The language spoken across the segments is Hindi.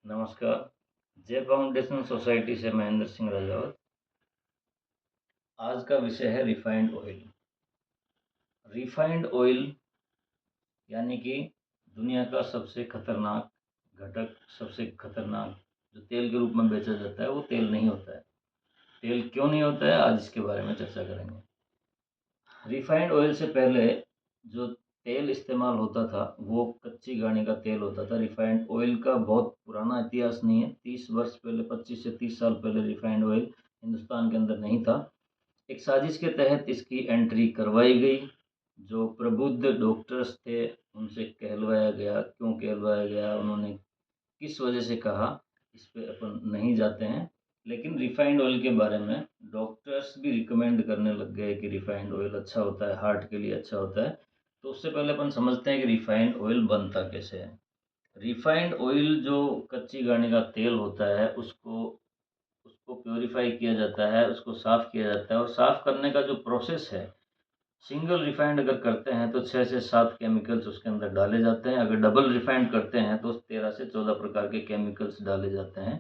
नमस्कार। जय फाउंडेशन सोसाइटी से महेंद्र सिंह राजावत। आज का विषय है रिफाइंड ऑयल। रिफाइंड ऑयल यानी कि दुनिया का सबसे खतरनाक घटक, सबसे खतरनाक जो तेल के रूप में बेचा जाता है वो तेल नहीं होता है। तेल क्यों नहीं होता है, आज इसके बारे में चर्चा करेंगे। रिफाइंड ऑयल से पहले जो तेल इस्तेमाल होता था वो कच्ची घानी का तेल होता था। रिफाइंड ऑयल का बहुत पुराना इतिहास नहीं है। 30 वर्ष पहले, 25 से 30 साल पहले रिफाइंड ऑयल हिंदुस्तान के अंदर नहीं था। एक साजिश के तहत इसकी एंट्री करवाई गई। जो प्रबुद्ध डॉक्टर्स थे उनसे कहलवाया गया। क्यों कहलवाया गया, उन्होंने किस वजह से कहा, इस पे अपन नहीं जाते हैं। लेकिन रिफाइंड ऑयल के बारे में डॉक्टर्स भी रिकमेंड करने लग गए कि रिफाइंड ऑयल अच्छा होता है, हार्ट के लिए अच्छा होता है। तो उससे पहले अपन समझते हैं कि रिफाइंड ऑयल बनता कैसे है। रिफाइंड ऑयल जो कच्ची घानी का तेल होता है उसको उसको प्योरीफाई किया जाता है, उसको साफ़ किया जाता है। और साफ़ करने का जो प्रोसेस है, सिंगल रिफाइंड अगर करते हैं तो 6 से 7 केमिकल्स उसके अंदर डाले जाते हैं। अगर डबल रिफाइंड करते हैं तो 13 से 14 प्रकार के केमिकल्स डाले जाते हैं।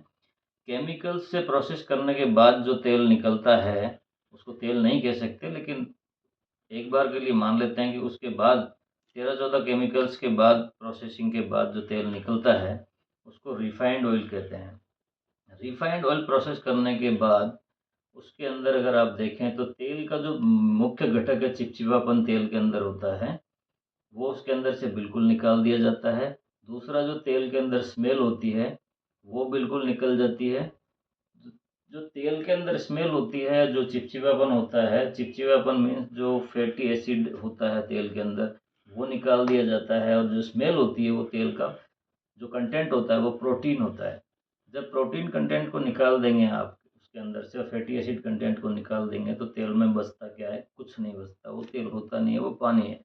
केमिकल्स से प्रोसेस करने के बाद जो तेल निकलता है, उसको तेल नहीं कह सकते, लेकिन एक बार के लिए मान लेते हैं कि उसके बाद 13-14 केमिकल्स के बाद, प्रोसेसिंग के बाद जो तेल निकलता है, उसको रिफाइंड ऑयल कहते हैं। रिफाइंड ऑयल प्रोसेस करने के बाद उसके अंदर अगर आप देखें तो तेल का जो मुख्य घटक है, चिपचिपापन तेल के अंदर होता है, वो उसके अंदर से बिल्कुल निकाल दिया जाता है। दूसरा, जो तेल के अंदर स्मेल होती है, वो बिल्कुल निकल जाती है। ज जो तेल के अंदर स्मेल होती है, जो चिपचिपापन होता है, चिपचिपापन मीन्स जो फैटी एसिड होता है तेल के अंदर, वो निकाल दिया जाता है। और जो स्मेल होती है, वो तेल का जो कंटेंट होता है वो प्रोटीन होता है। जब प्रोटीन कंटेंट को निकाल देंगे आप उसके अंदर से, और फैटी एसिड कंटेंट को निकाल देंगे, तो तेल में बचता क्या है? कुछ नहीं बचता। वो तेल होता नहीं है, वो पानी है।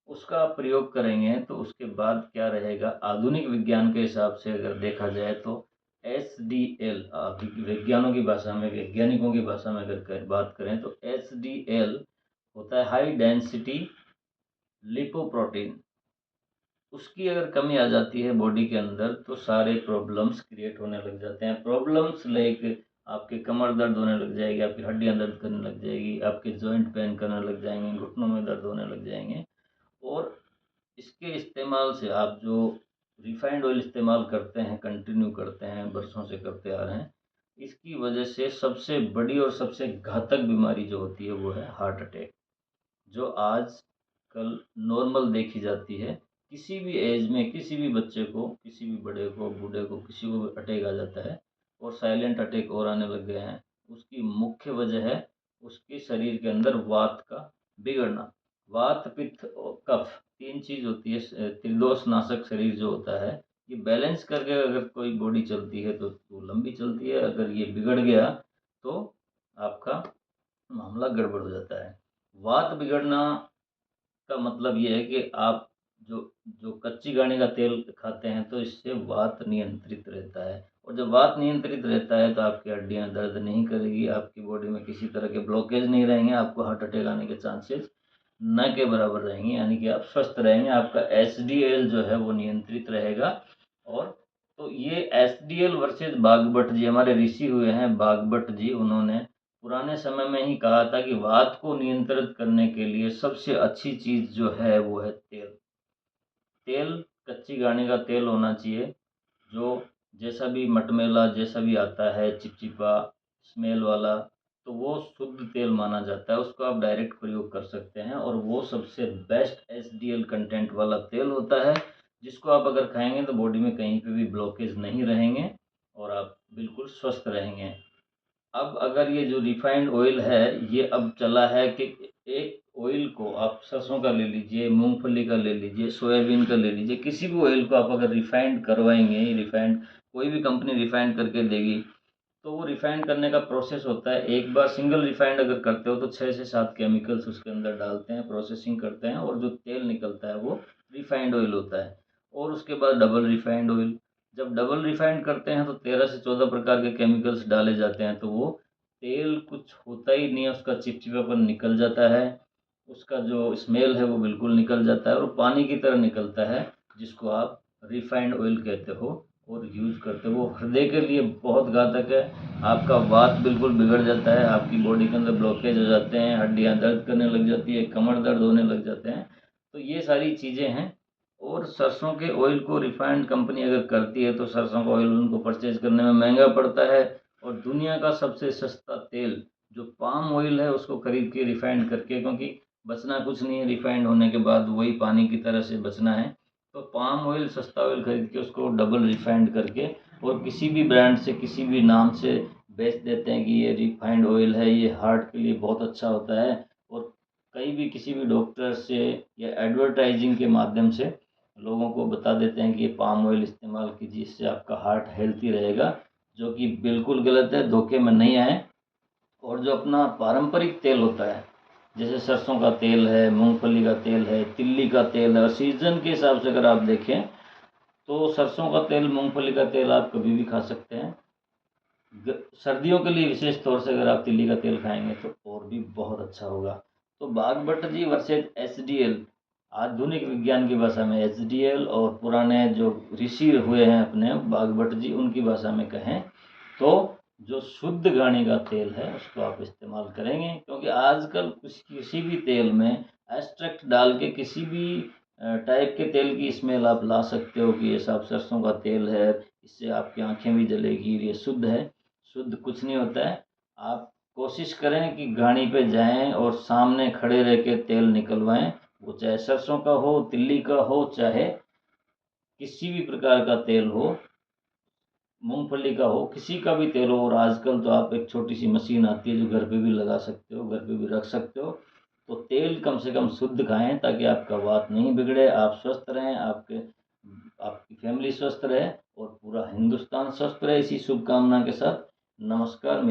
उसका आप प्रयोग करेंगे तो उसके बाद क्या रहेगा? आधुनिक विज्ञान के हिसाब से अगर देखा जाए तो HDL, विज्ञानों की भाषा में, वैज्ञानिकों की भाषा में अगर बात करें तो HDL होता है हाई डेंसिटी लिपोप्रोटीन। उसकी अगर कमी आ जाती है बॉडी के अंदर तो सारे प्रॉब्लम्स क्रिएट होने लग जाते हैं। प्रॉब्लम्स लाइक आपके कमर दर्द होने लग जाएगी, आपकी हड्डियां दर्द करने लग जाएगी, आपके जॉइंट पेन करने लग जाएंगे, घुटनों में दर्द होने लग जाएंगे। और इसके इस्तेमाल से, आप जो रिफाइंड ऑयल इस्तेमाल करते हैं, कंटिन्यू करते हैं, बरसों से करते आ रहे हैं, इसकी वजह से सबसे बड़ी और सबसे घातक बीमारी जो होती है वो है हार्ट अटैक, जो आज कल नॉर्मल देखी जाती है। किसी भी एज में किसी भी बच्चे को, किसी भी बड़े को, बूढ़े को, किसी को भी अटैक आ जाता है। और साइलेंट अटैक और आने लग गए हैं। उसकी मुख्य वजह है उसके शरीर के अंदर वात का बिगड़ना। वात, पित्त और कफ, 3 चीज़ होती है। त्रिदोष नाशक शरीर जो होता है, ये बैलेंस करके अगर कोई बॉडी चलती है तो वो लंबी चलती है। अगर ये बिगड़ गया तो आपका मामला गड़बड़ हो जाता है। वात बिगड़ना का मतलब ये है कि आप जो जो कच्ची घानी का तेल खाते हैं तो इससे वात नियंत्रित रहता है। और जब वात नियंत्रित रहता है तो आपकी हड्डियां दर्द नहीं करेगी, आपकी बॉडी में किसी तरह के ब्लॉकेज नहीं रहेंगे, आपको हार्ट अटैक आने के चांसेस न के बराबर रहेंगे, यानी कि आप स्वस्थ रहेंगे। आपका HDL जो है वो नियंत्रित रहेगा। और तो ये HDL वर्सेज बागभट्ट जी, हमारे ऋषि हुए हैं बागभट्ट जी, उन्होंने पुराने समय में ही कहा था कि वात को नियंत्रित करने के लिए सबसे अच्छी चीज़ जो है वो है तेल। तेल कच्ची घानी का तेल होना चाहिए, जो जैसा भी मटमैला जैसा भी आता है, चिपचिपा स्मेल वाला, तो वो शुद्ध तेल माना जाता है। उसको आप डायरेक्ट प्रयोग कर सकते हैं और वो सबसे बेस्ट HDL कंटेंट वाला तेल होता है, जिसको आप अगर खाएंगे तो बॉडी में कहीं पे भी ब्लॉकेज नहीं रहेंगे और आप बिल्कुल स्वस्थ रहेंगे। अब अगर ये जो रिफाइंड ऑयल है, ये अब चला है कि एक ऑयल को आप सरसों का ले लीजिए, मूंगफली का ले लीजिए, सोयाबीन का ले लीजिए, किसी भी ऑयल को आप अगर रिफाइंड करवाएंगे, रिफाइंड कोई भी कंपनी रिफाइंड करके देगी, तो वो रिफाइंड करने का प्रोसेस होता है। एक बार सिंगल रिफाइंड अगर करते हो तो 6 से 7 केमिकल्स उसके अंदर डालते हैं, प्रोसेसिंग करते हैं, और जो तेल निकलता है वो रिफाइंड ऑयल होता है। और उसके बाद डबल रिफाइंड ऑयल, जब डबल रिफाइंड करते हैं तो 13 से 14 प्रकार के केमिकल्स डाले जाते हैं, तो वो तेल कुछ होता ही नहीं है, उसका चिपचिपापन निकल जाता है, उसका जो स्मेल है वो बिल्कुल निकल जाता है और पानी की तरह निकलता है, जिसको आप रिफाइंड ऑयल कहते हो। और यूज़ करते हो वो हृदय के लिए बहुत घातक है। आपका वात बिल्कुल बिगड़ जाता है, आपकी बॉडी के अंदर ब्लॉकेज हो जाते हैं, हड्डियां दर्द करने लग जाती है, कमर दर्द होने लग जाते हैं। तो ये सारी चीज़ें हैं। और सरसों के ऑयल को रिफाइंड कंपनी अगर करती है तो सरसों का ऑयल उनको परचेज करने में महंगा पड़ता है। और दुनिया का सबसे सस्ता तेल जो पाम ऑयल है उसको खरीद के रिफाइंड करके, क्योंकि बचना कुछ नहीं है, रिफाइंड होने के बाद वही पानी की तरह से बचना है। तो पाम ऑयल सस्ता ऑयल खरीद के उसको डबल रिफाइंड करके और किसी भी ब्रांड से किसी भी नाम से बेच देते हैं कि ये रिफाइंड ऑयल है, ये हार्ट के लिए बहुत अच्छा होता है। और कहीं भी किसी भी डॉक्टर से या एडवर्टाइजिंग के माध्यम से लोगों को बता देते हैं कि ये पाम ऑयल इस्तेमाल कीजिए, इससे आपका हार्ट हेल्थी रहेगा, जो कि बिल्कुल गलत है, धोखे में नहीं आए। और जो अपना पारंपरिक तेल होता है, जैसे सरसों का तेल है, मूंगफली का तेल है, तिल्ली का तेल है, और सीजन के हिसाब से अगर आप देखें तो सरसों का तेल, मूंगफली का तेल आप कभी भी खा सकते हैं। सर्दियों के लिए विशेष तौर से अगर आप तिल्ली का तेल खाएंगे तो और भी बहुत अच्छा होगा। तो बागभट्ट जी वर्सेज एचडीएल, आधुनिक विज्ञान की भाषा में एचडीएल, और पुराने जो ऋषि हुए हैं अपने बागभट्ट जी उनकी भाषा में कहें तो जो शुद्ध घानी का तेल है उसको आप इस्तेमाल करेंगे। क्योंकि आजकल किसी भी तेल में एक्सट्रैक्ट डाल के किसी भी टाइप के तेल की स्मेल आप ला सकते हो कि ये सब सरसों का तेल है, इससे आपकी आंखें भी जलेगी, ये शुद्ध है। शुद्ध कुछ नहीं होता है। आप कोशिश करें कि घानी पे जाएं और सामने खड़े रह के तेल निकलवाएं, वो चाहे सरसों का हो, तिल्ली का हो, चाहे किसी भी प्रकार का तेल हो, मूंगफली का हो, किसी का भी तेल हो। और आजकल तो आप एक छोटी सी मशीन आती है जो घर पे भी लगा सकते हो, घर पे भी रख सकते हो। तो तेल कम से कम शुद्ध खाएं ताकि आपका वात नहीं बिगड़े, आप स्वस्थ रहें, आपकी फैमिली स्वस्थ रहे और पूरा हिंदुस्तान स्वस्थ रहे। इसी शुभकामना के साथ नमस्कार।